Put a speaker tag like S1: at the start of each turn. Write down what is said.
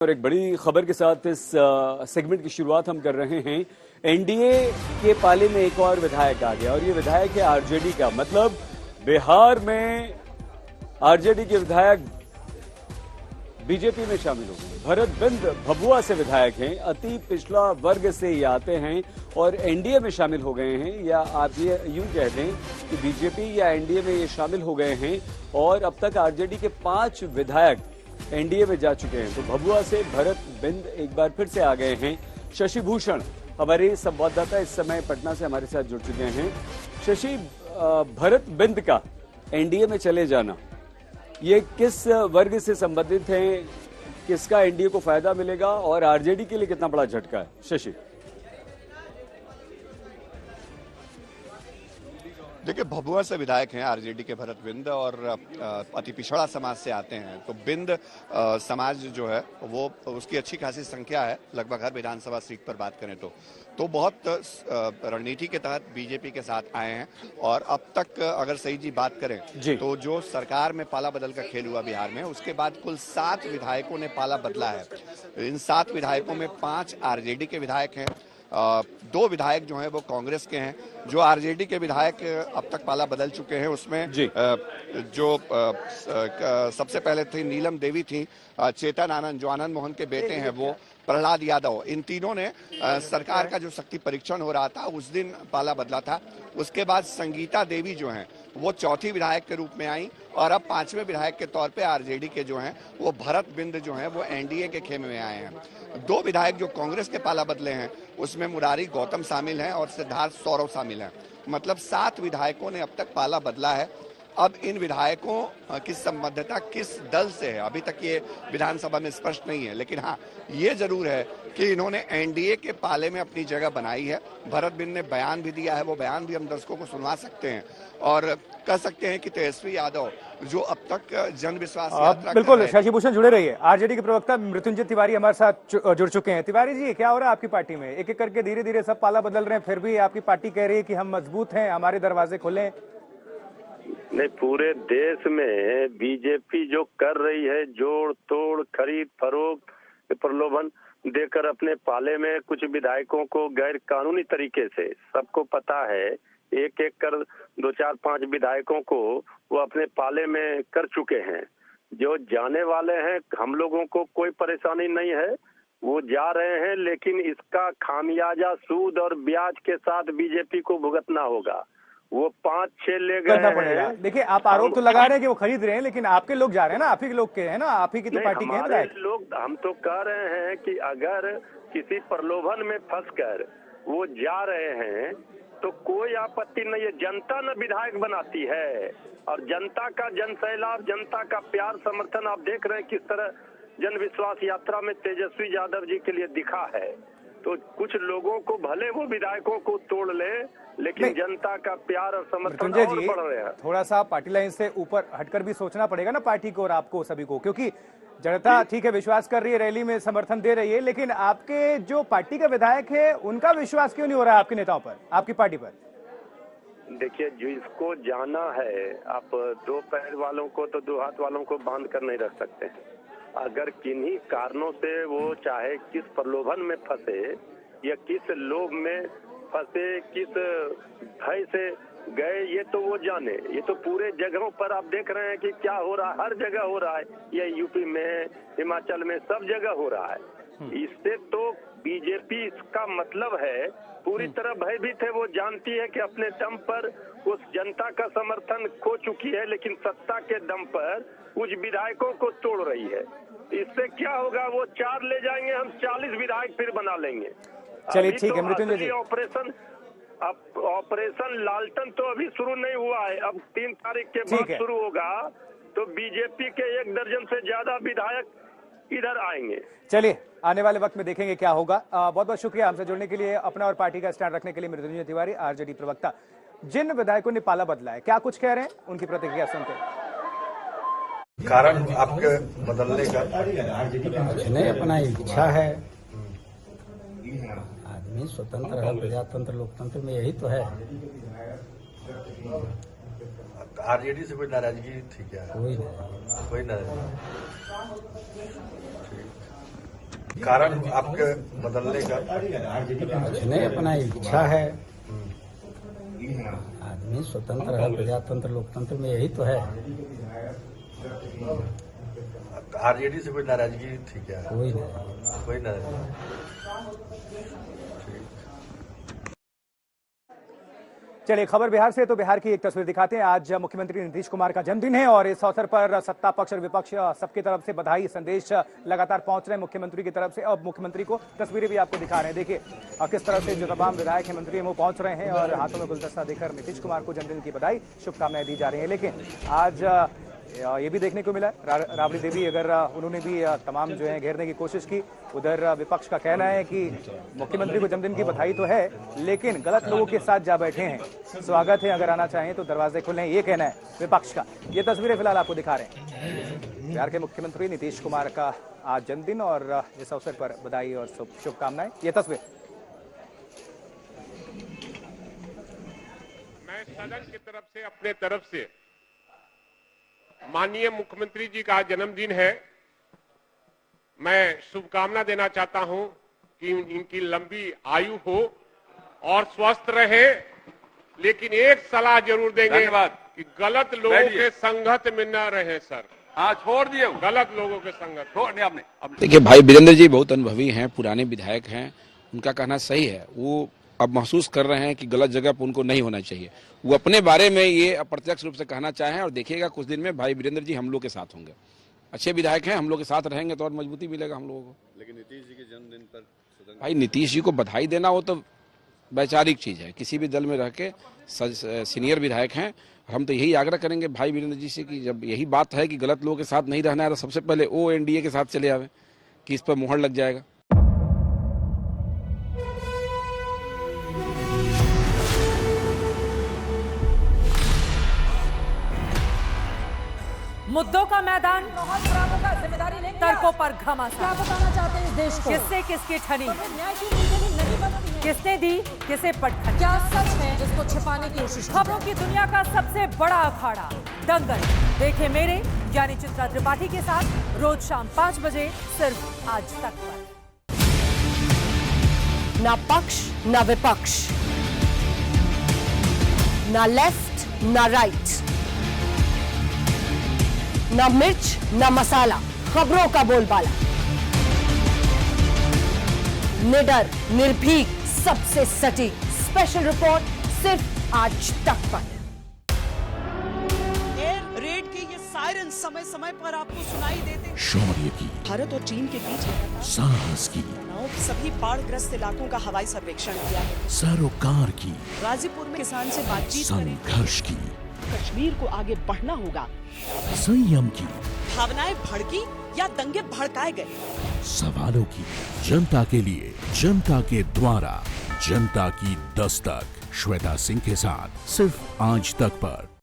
S1: और एक बड़ी खबर के साथ इस सेगमेंट की शुरुआत हम कर रहे हैं। एनडीए के पाले में एक और विधायक आ गया और ये विधायक है आरजेडी का। मतलब बिहार में आरजेडी के विधायक बीजेपी में शामिल हो गए। भरत बिंद भभुआ से विधायक हैं, अति पिछड़ा वर्ग से ये आते हैं और एनडीए में शामिल हो गए हैं, या आप ये यूं कह दें कि बीजेपी या एनडीए में ये शामिल हो गए हैं। और अब तक आरजेडी के 5 विधायक एनडीए में जा चुके हैं। तो भभुआ से भरत बिंद एक बार फिर से आ गए हैं। शशि भूषण हमारे संवाददाता इस समय पटना से हमारे साथ जुड़ चुके हैं। शशि, भरत बिंद का एनडीए में चले जाना ये किस वर्ग से संबंधित है, किसका एनडीए को फायदा मिलेगा और आरजेडी के लिए कितना बड़ा झटका है? शशि,
S2: देखिए, भभुआ से विधायक हैं आरजेडी के भरत बिंद और अति पिछड़ा समाज से आते हैं। तो बिंद समाज जो है वो उसकी अच्छी खासी संख्या है, लगभग हर विधानसभा सीट पर बात करें तो बहुत रणनीति के तहत बीजेपी के साथ आए हैं। और अब तक अगर सही जी बात करें तो जो सरकार में पाला बदल का खेल हुआ बिहार में, उसके बाद कुल 7 विधायकों ने पाला बदला है। इन 7 विधायकों में 5 आरजेडी के विधायक हैं, 2 विधायक जो हैं वो कांग्रेस के हैं। जो आरजेडी के विधायक अब तक पाला बदल चुके हैं उसमें जो सबसे पहले थी नीलम देवी थी, चेतन आनंद जो आनंद मोहन के बेटे हैं, वो प्रहलाद यादव, इन तीनों ने सरकार का जो शक्ति परीक्षण हो रहा था उस दिन पाला बदला था। उसके बाद संगीता देवी जो हैं वो 4थी विधायक के रूप में आई और अब 5वें विधायक के तौर पे आरजेडी के जो हैं वो भरत बिंद जो हैं वो एनडीए के खेमे में आए हैं। 2 विधायक जो कांग्रेस के पाला बदले हैं उसमें मुरारी गौतम शामिल हैं और सिद्धार्थ सौरव शामिल हैं। मतलब 7 विधायकों ने अब तक पाला बदला है। अब इन विधायकों की संबद्धता किस दल से है अभी तक ये विधानसभा में स्पष्ट नहीं है, लेकिन हाँ ये जरूर है कि इन्होंने एनडीए के पाले में अपनी जगह बनाई है। भरत बिंद ने बयान भी दिया है, वो बयान भी हम दर्शकों को सुनवा सकते हैं और कह सकते हैं कि तेजस्वी यादव जो अब तक जन विश्वास यात्रा
S3: बिल्कुल। शशि भूषण जुड़े रहिए। आरजेडी के प्रवक्ता मृत्युंजय तिवारी हमारे साथ जुड़ चुके हैं। तिवारी जी, क्या हो रहा है आपकी पार्टी में? एक एक करके धीरे धीरे सब पाला बदल रहे हैं, फिर भी आपकी पार्टी कह रही है कि हम मजबूत हैं, हमारे दरवाजे खुले।
S4: नहीं, पूरे देश में बीजेपी जो कर रही है जोड़ तोड़, खरीद फरोख्त, प्रलोभन देकर अपने पाले में कुछ विधायकों को गैर कानूनी तरीके से, सबको पता है, एक एक कर 2, 4, 5 विधायकों को वो अपने पाले में कर चुके हैं। जो जाने वाले हैं हम लोगों को कोई परेशानी नहीं है, वो जा रहे हैं, लेकिन इसका खामियाजा सूद और ब्याज के साथ बीजेपी को भुगतना होगा। वो 5-6 ले गए हैं।
S3: देखिए, आप आरोप तो लगा रहे हैं कि वो खरीद रहे हैं, लेकिन आपके लोग जा रहे हैं ना, आप ही के लोग के हैं ना, आप ही की तो पार्टी के हैं विधायक
S4: लोग। हम तो कह रहे हैं कि अगर किसी प्रलोभन में फंसकर वो जा रहे हैं तो कोई आपत्ति नहीं है। जनता न विधायक बनाती है और जनता का जनसैलाब, जनता का प्यार समर्थन आप देख रहे हैं किस तरह जन विश्वास यात्रा में तेजस्वी यादव जी के लिए दिखा है। तो कुछ लोगों को भले वो विधायकों को तोड़ ले, लेकिन जनता का प्यार और समर्थन और बढ़ रहे हैं।
S3: थोड़ा सा पार्टी लाइन से ऊपर हटकर भी सोचना पड़ेगा ना पार्टी को और आपको सभी को, क्योंकि जनता ठीक है विश्वास कर रही है, रैली में समर्थन दे रही है, लेकिन आपके जो पार्टी का विधायक है उनका विश्वास क्यों नहीं हो रहा है आपके नेताओं पर, आपकी पार्टी पर?
S4: देखिए, जिसको जाना है, आप 2 पैर वालों को तो 2 हाथ वालों को बांध कर नहीं रख सकते हैं। अगर किन्हीं कारणों से वो चाहे किस प्रलोभन में फंसे या किस लोभ में फंसे, किस भय से गए, ये तो वो जाने। ये तो पूरे जगहों पर आप देख रहे हैं कि क्या हो रहा है, हर जगह हो रहा है। ये यूपी में, हिमाचल में, सब जगह हो रहा है। इससे तो बीजेपी, इसका मतलब है पूरी तरह भयभीत है। वो जानती है कि अपने दम पर उस जनता का समर्थन खो चुकी है, लेकिन सत्ता के दम पर कुछ विधायकों को तोड़ रही है। इससे क्या होगा, वो 4 ले जाएंगे, हम 40 विधायक फिर बना लेंगे।
S3: चलिए ठीक है मृत्युंजय जी।
S4: ऑपरेशन लालटन तो अभी शुरू नहीं हुआ है, अब 3 तारीख के बाद शुरू होगा। तो बीजेपी के 1 दर्जन से ज्यादा विधायक इधर आएंगे।
S3: चलिए, आने वाले वक्त में देखेंगे क्या होगा। बहुत बहुत शुक्रिया हमसे जुड़ने के लिए, अपना और पार्टी का स्टैंड रखने के लिए मृत्युंजय तिवारी, आरजेडी प्रवक्ता। जिन विधायकों ने पाला बदला है, क्या कुछ कह रहे हैं, उनकी प्रतिक्रिया सुनते हैं।
S5: कारण आपके बदलने का?
S6: कुछ नहीं, अपना इच्छा है। आदमी स्वतंत्र है, प्रजातंत्र लोकतंत्र में यही तो है।
S5: आरजेडी से कोई नाराजगी थी क्या?
S6: कोई नहीं।
S5: कोई नाराजगी। ठीक। कारण आपके बदलने का
S6: नहीं, अपना इच्छा है। आदमी स्वतंत्र है, प्रजातंत्र लोकतंत्र में यही तो है।
S5: आरजेडी से कोई नाराजगी थी क्या?
S6: कोई नहीं।
S5: कोई नाराजगी।
S3: चलिए खबर बिहार से, तो बिहार की एक तस्वीर दिखाते हैं। आज मुख्यमंत्री नीतीश कुमार का जन्मदिन है और इस अवसर पर सत्ता पक्ष और विपक्ष सबकी तरफ से बधाई संदेश लगातार पहुंच रहे हैं मुख्यमंत्री की तरफ से। अब मुख्यमंत्री को तस्वीरें भी आपको दिखा रहे हैं, देखिए किस तरह से जो तमाम विधायक हैं, मंत्री हैं, वो पहुंच रहे हैं और हाथों में गुलदस्ता देकर नीतीश कुमार को जन्मदिन की बधाई शुभकामनाएं दी जा रही है। लेकिन आज ये भी देखने को मिला, राबड़ी देवी अगर उन्होंने भी तमाम जो है घेरने की कोशिश की। उधर विपक्ष का कहना है कि मुख्यमंत्री को जन्मदिन की बधाई तो है, लेकिन गलत लोगों के साथ जा बैठे हैं। स्वागत है, अगर आना चाहें तो दरवाजे खुले हैं, ये कहना है विपक्ष का। ये तस्वीरें फिलहाल आपको दिखा रहे हैं। बिहार के मुख्यमंत्री नीतीश कुमार का आज जन्मदिन और इस अवसर पर बधाई और शुभकामनाएं। ये तस्वीर
S7: मैं सदन की तरफ से अपने तरफ से माननीय मुख्यमंत्री जी का जन्मदिन है, मैं शुभकामना देना चाहता हूं कि इनकी लंबी आयु हो और स्वस्थ रहे। लेकिन एक सलाह जरूर देंगे कि गलत लोगों के संगत में न रहे सर।
S8: हाँ, छोड़ दिए
S7: गलत लोगों के संगत
S8: छोड़ दिया आपने।
S9: देखिए भाई वीरेंद्र जी बहुत अनुभवी हैं, पुराने विधायक हैं, उनका कहना सही है। वो अब महसूस कर रहे हैं कि गलत जगह पर उनको नहीं होना चाहिए। वो अपने बारे में ये अप्रत्यक्ष रूप से कहना चाहें और देखिएगा कुछ दिन में भाई वीरेंद्र जी हम लोग के साथ होंगे। अच्छे विधायक हैं, हम लोग के साथ रहेंगे तो और मजबूती मिलेगा हम लोगों को।
S2: लेकिन नीतीश जी के जन्मदिन पर
S9: भाई नीतीश जी को बधाई देना वो तो वैचारिक चीज है, किसी भी दल में रह के सीनियर विधायक हैं। हम तो यही आग्रह करेंगे भाई वीरेंद्र जी से कि जब यही बात है कि गलत लोगों के साथ नहीं रहना है तो सबसे पहले वो एनडीए के साथ चले आवे कि इस पर मुहर लग जाएगा।
S10: मुद्दों का मैदान, तर्कों पर घमासान। क्या बताना चाहते हैं इस देश को? किससे किसकी ठनी, किसने दी किसे पटखनी, क्या सच है जिसको छिपाने की कोशिश। खबरों की दुनिया का सबसे बड़ा अखाड़ा दंगल देखे मेरे यानी चित्रा त्रिपाठी के साथ रोज शाम 5 बजे सिर्फ आज तक पर।
S11: ना पक्ष ना विपक्ष, ना लेफ्ट ना राइट, ना मिर्च ना मसाला, खबरों का बोलबाला, निडर निर्भीक सबसे सटीक स्पेशल रिपोर्ट सिर्फ आज तक पर।
S12: एयर रेड के ये सायरन समय समय पर आपको सुनाई देते।
S13: शौर्य की,
S12: भारत और चीन के बीच
S13: साहस की,
S12: सभी बाढ़ग्रस्त इलाकों का हवाई सर्वेक्षण किया है।
S13: सरोकार की,
S12: गाजीपुर में किसान से बातचीत,
S13: संघर्ष की,
S12: कश्मीर को आगे बढ़ना होगा,
S13: संयम की,
S12: भावनाएं भड़की या दंगे भड़काए गए,
S13: सवालों की, जनता के लिए, जनता के द्वारा, जनता की दस्तक। श्वेता सिंह के साथ सिर्फ आज तक पर।